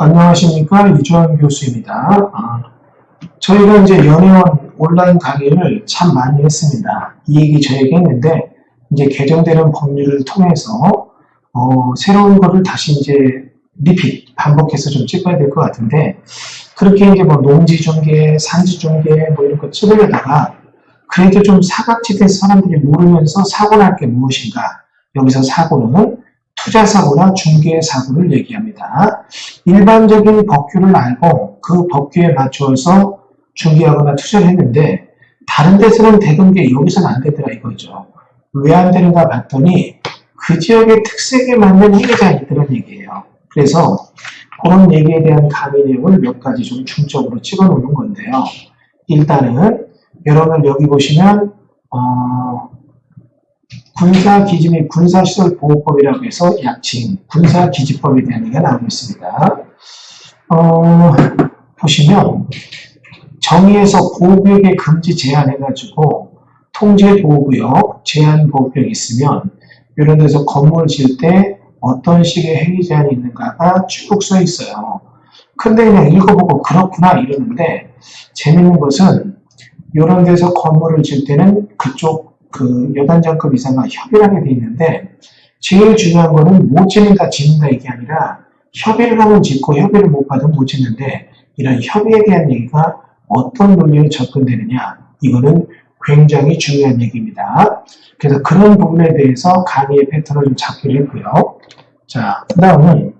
안녕하십니까. 이주환 교수입니다. 저희가 이제 연애원 온라인 강의를 참 많이 했습니다. 이 얘기 저 얘기 했는데, 이제 개정되는 법률을 통해서, 새로운 거를 다시 이제 반복해서 좀 찍어야 될 것 같은데, 그렇게 이제 뭐 농지중개, 산지중개 뭐 이런 거 찍으려다가, 그래도 좀 사각지대에서 사람들이 모르면서 사고 날 게 무엇인가. 여기서 사고는 투자사고나 중개사고를 얘기합니다. 일반적인 법규를 알고 그 법규에 맞추어서 중개하거나 투자를 했는데 다른 데서는 되던 게 여기서는 안 되더라 이거죠. 왜 안 되는가 봤더니 그 지역의 특색에 맞는 행위가 있더란 얘기예요. 그래서 그런 얘기에 대한 강의 내용을 몇 가지 좀 중점으로 찍어 놓는 건데요. 일단은 여러분 여기 보시면 군사기지 및 군사시설보호법이라고 해서 약칭 군사기지법에 대한 얘기가 나오고 있습니다. 보시면 정의에서 보호구역의 금지 제한해가지고 통제보호구역, 제한보호구역이 있으면 이런 데서 건물을 지을 때 어떤 식의 행위 제한이 있는가가 쭉 써 있어요. 근데 그냥 읽어보고 그렇구나 이러는데 재밌는 것은 이런 데서 건물을 지을 때는 그쪽 여단장급 이상과 협의를 하게 돼 있는데 제일 중요한 거는 못 짓는다 짓는다 이게 아니라 협의를 하면 짓고 협의를 못 받으면 못 짓는데 이런 협의에 대한 얘기가 어떤 논리로 접근되느냐 이거는 굉장히 중요한 얘기입니다. 그래서 그런 부분에 대해서 강의의 패턴을 좀 잡기로 했고요. 자, 그 다음은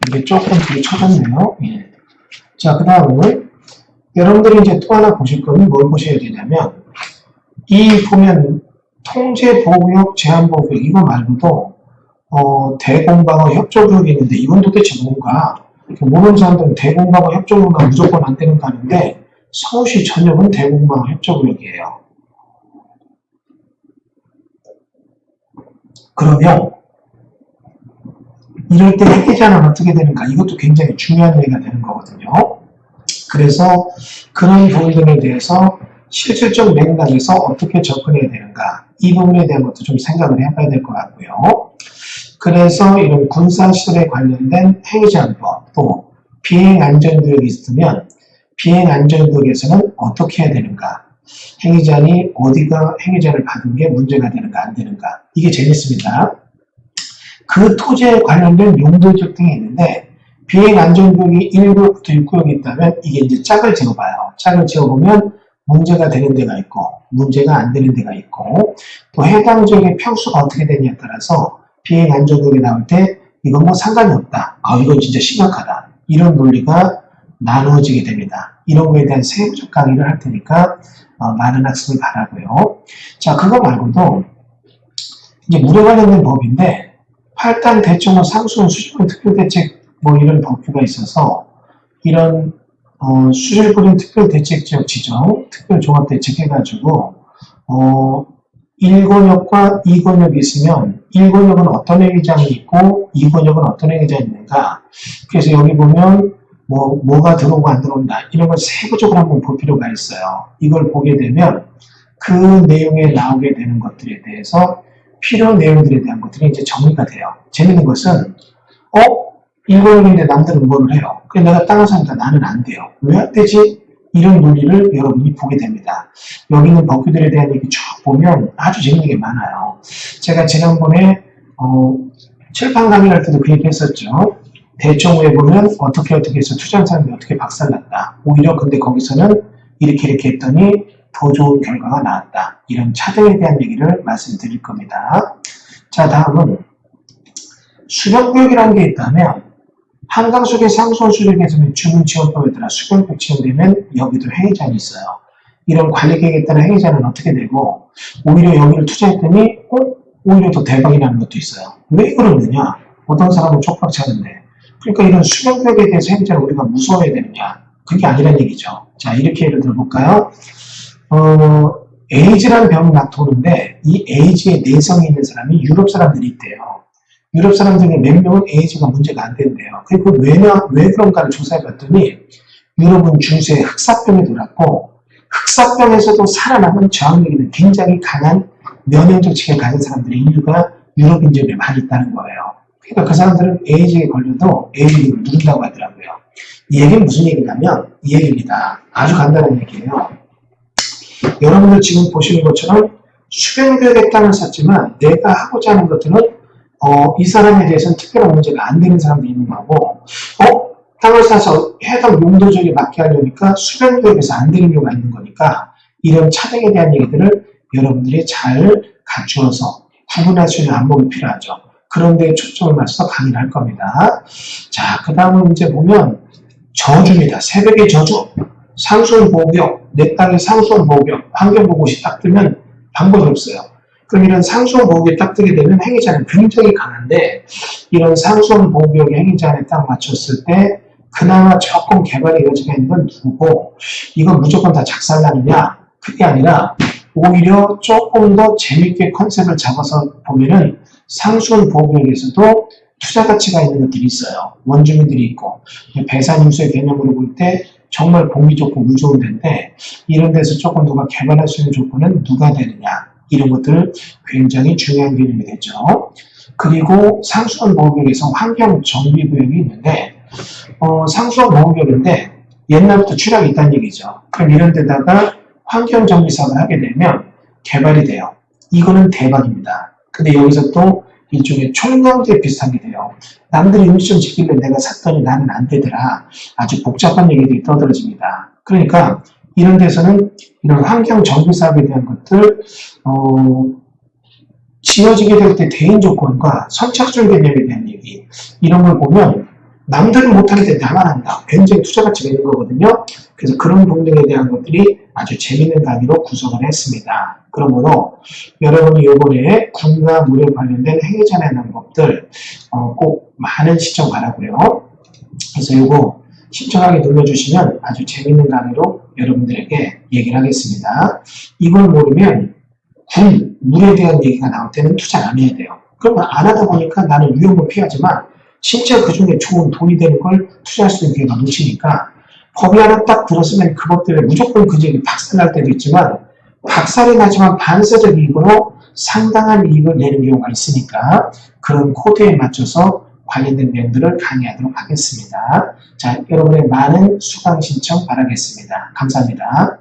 이게 조금 뒤에 쳐졌네요. 예. 자, 그 다음은 여러분들이 이제 또 하나 보실 거는 뭘 보셔야 되냐면 이 보면 통제보호구역, 제한보호구역 이거 말고도 대공방어 협조구역이 있는데 이건 도대체 뭔가 모르는 사람들은 대공방어 협조구역은 무조건 안 되는 거 아는데 서울시 전역은 대공방어 협조구역이에요. 그러면 이럴 때 해계자는 어떻게 되는가 이것도 굉장히 중요한 얘기가 되는 거거든요. 그래서 그런 부분들에 대해서 실질적 맥락에서 어떻게 접근해야 되는가 이 부분에 대한 것도 좀 생각을 해봐야 될 것 같고요. 그래서 이런 군사시설에 관련된 행위제한법 또 비행안전구역이 있으면 비행안전구역에서는 어떻게 해야 되는가 행위제한이 어디가 행위제한을 받은 게 문제가 되는가 안 되는가 이게 재밌습니다. 그 토지에 관련된 용도적 등이 있는데 비행안전구역이 1구역부터 6구역이 있다면 이게 이제 짝을 지어봐요. 짝을 지어보면 문제가 되는 데가 있고 문제가 안 되는 데가 있고 또 해당 지역의 평수가 어떻게 되느냐에 따라서 비행안전구역이 나올 때 이건 뭐 상관이 없다. 이건 진짜 심각하다. 이런 논리가 나누어지게 됩니다. 이런 거에 대한 세부적 강의를 할 테니까 많은 학습을 바라고요. 자, 그거 말고도 이제 물에 관련된 법인데 활단 대청호 상수원 수질권 특별대책 뭐 이런 법규가 있어서 이런 수질구림 특별대책지역 지정, 특별종합대책 해가지고 1권역과 2권역이 있으면 1권역은 어떤 행위장이 있고 2권역은 어떤 행위장이 있는가 그래서 여기 보면 뭐가 들어오고 안 들어온다 이런 걸 세부적으로 한번 볼 필요가 있어요. 이걸 보게 되면 그 내용에 나오게 되는 것들에 대해서 필요 내용들에 대한 것들이 이제 정리가 돼요. 재밌는 것은 1권역인데 남들은 뭘 해요. 그래서 내가 땅을 사니까 나는 안 돼요. 왜 안 되지? 이런 논리를 여러분이 보게 됩니다. 여기 있는 법규들에 대한 얘기 쭉 보면 아주 재밌는 게 많아요. 제가 지난번에 칠판 강의할 때도 그 얘기 했었죠. 대청호에 보면 어떻게 해서 투자한 사람이 어떻게 박살났다. 오히려 근데 거기서는 이렇게 했더니 더 좋은 결과가 나왔다. 이런 차등에 대한 얘기를 말씀드릴 겁니다. 자, 다음은 수변구역이라는 게 있다면 한강 속의 상수원 수질에서는 주민지원법에 따라 수변구역 지정되면 여기도 행위제한이 있어요. 이런 관리계획에 따른 행위제한은 어떻게 되고 오히려 여기를 투자했더니 오히려 더 대박이 나는 것도 있어요. 왜 그러느냐? 어떤 사람은 촉박차는데 그러니까 이런 수변구역에 대해서 행위제한을 우리가 무서워해야 되느냐? 그게 아니란 얘기죠. 자, 이렇게 예를 들어볼까요? 에이즈라는 병이 막 도는데 이 에이즈에 내성이 있는 사람이 유럽 사람들이 있대요. 유럽 사람 중에 몇 명은 에이즈가 문제가 안 된대요. 그리고 왜 그런가를 조사해봤더니 유럽은 중세에 흑사병이 돌았고 흑사병에서도 살아남은 저항력이 굉장히 강한 면역적 체계를 가진 사람들의 인류가 유럽 인종에 많이 있다는 거예요. 그러니까 그 사람들은 AI에 걸려도 AI를 누른다고 하더라고요. 이 얘기는 무슨 얘기냐면 이 얘기입니다. 아주 간단한 얘기예요. 여러분들 지금 보시는 것처럼 수변교육에 땅을 샀지만 내가 하고자 하는 것들은 이 사람에 대해서는 특별한 문제가 안 되는 사람도 있는 거고 땅을 사서 해당 용도적에 맞게 하려니까 수변교육에서 안 되는 경우가 있는 거니까 이런 차등에 대한 얘기들을 여러분들이 잘 갖추어서 구분할 수 있는 안목이 필요하죠. 그런 데에 초점을 맞춰서 강의를 할 겁니다. 자, 그 다음은 이제 보면 저주입니다. 새벽의 저주, 상수원 보호구역, 내 땅의 상수원 보호구역, 환경보호시 딱 뜨면 방법이 없어요. 그럼 이런 상수원 보호구역에 딱 뜨게 되면 행위자는 굉장히 강한데 이런 상수원 보호구역의 행위자에 딱 맞췄을 때 그나마 조금 개발의 여지가 있는 건 누구고 이건 무조건 다 작살나느냐? 그게 아니라 오히려 조금 더 재밌게 컨셉을 잡아서 보면은 상수원 보호구역에서도 투자 가치가 있는 것들이 있어요. 원주민들이 있고 배산임수의 개념으로 볼 때 정말 공기 좋고 물 좋은 데인데 이런 데서 조금 누가 개발할 수 있는 조건은 누가 되느냐 이런 것들 굉장히 중요한 개념이 되죠. 그리고 상수원 보호구역에서 환경정비구역이 있는데 상수원 보호구역인데 옛날부터 추락이 있다는 얘기죠. 그럼 이런 데다가 환경정비 사업을 하게 되면 개발이 돼요. 이거는 대박입니다. 근데 여기서 또 일종의 총량제 비슷한 게 돼요. 남들이 음식점 짓길래 내가 샀더니 나는 안 되더라. 아주 복잡한 얘기들이 떠들어집니다. 그러니까 이런 데서는 이런 환경 정비 사업에 대한 것들 지어지게 될 때 대인 조건과 선착순 개념에 대한 얘기 이런 걸 보면 남들은 못하는데 나만 한다. 굉장히 투자 가치가 있는 거거든요. 그래서 그런 부분에 대한 것들이 아주 재밌는 강의로 구성을 했습니다. 그러므로 여러분이 이번에 군과 물에 관련된 행위자의 방법들 꼭 많은 시청 바라고요. 그래서 이거 신청하기 눌러주시면 아주 재밌는 강의로 여러분들에게 얘기를 하겠습니다. 이걸 모르면 군, 물에 대한 얘기가 나올 때는 투자 안 해야 돼요. 그러면 안 하다 보니까 나는 위험을 피하지만 진짜 그 중에 좋은 돈이 되는 걸 투자할 수 있는 기회가 놓치니까 법이 하나 딱 들었으면 그것 때문에 무조건 그 지역이 박살날 때도 있지만 박살이 나지만 반사적 이익으로 상당한 이익을 내는 경우가 있으니까 그런 코드에 맞춰서 관련된 내용들을 강의하도록 하겠습니다. 자, 여러분의 많은 수강 신청 바라겠습니다. 감사합니다.